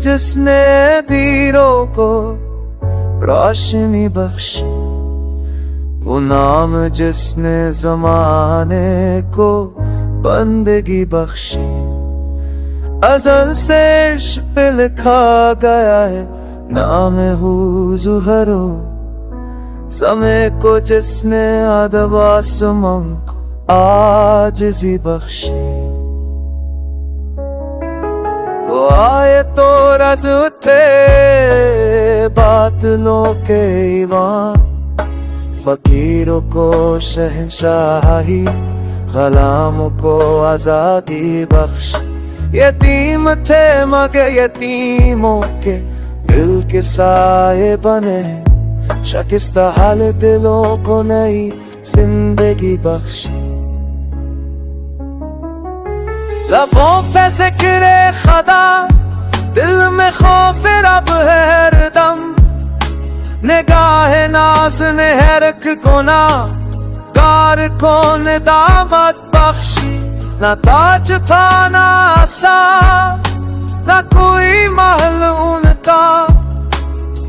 जिसने तीरों को रोशनी बख्शी, वो नाम जिसने जमाने को बंदगी बख्शी। अज़ल से इश्क़ पे लिखा गया है नाम हुज़ुरो, समय को जिसने अदब आसमां को आजिज़ी बख्शी। वो आए तो रज़ थे बादलों के ईवान, फकीरों को शहंशाही, ग़ुलामों को आज़ादी बख्श। यतीम थे मगर यतीमों के दिल के साए बने, शकिस्ता हाल दिलों को नई जिंदगी बख्श। लबों पे ज़िक्र खुदा, दिल में खौफ रब है हरदम, निगाह नाज़ ने हर एक गुनाह गार को निदामत बख्शी। ना ताज था ना आसा, ना कोई महल उनका,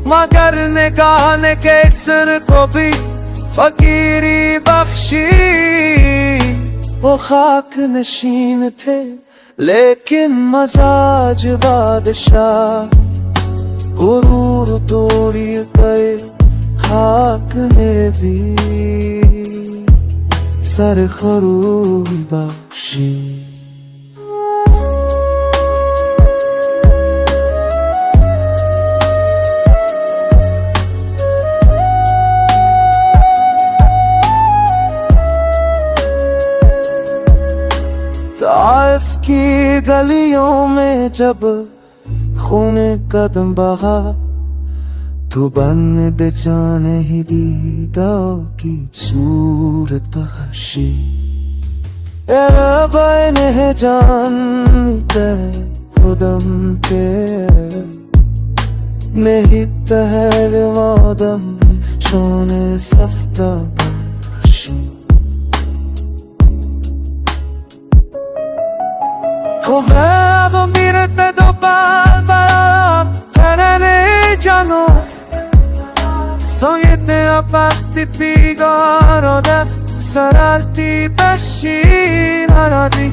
मगर निगाह ने कैसर को भी फकीरी बख्शी। वो खाक नशीन थे लेकिन मजाज बादशाह, गुरूर तोड़ी गए खाक ने भी सर खरूबी बख्शी। ताइफ की गलियों में जब खूने कदम बहा, तो बन दे जाने ही दीदाओं की सूरत बख्शी। बैने है जानते खुदम के नहीं तहर वादम शोने सफ्ता Bakshi. Cov'è mirte do palpa Hanane jano Sognete a patti pigaro da sararti bashina radi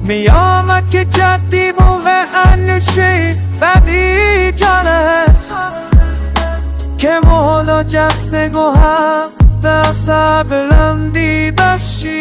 Miyama che jati muove annushi Badi janas Che modo jaste goha Dafsa belandi bashi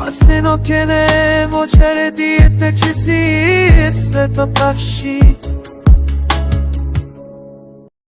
Passino che ne voce di te ci si sta bacci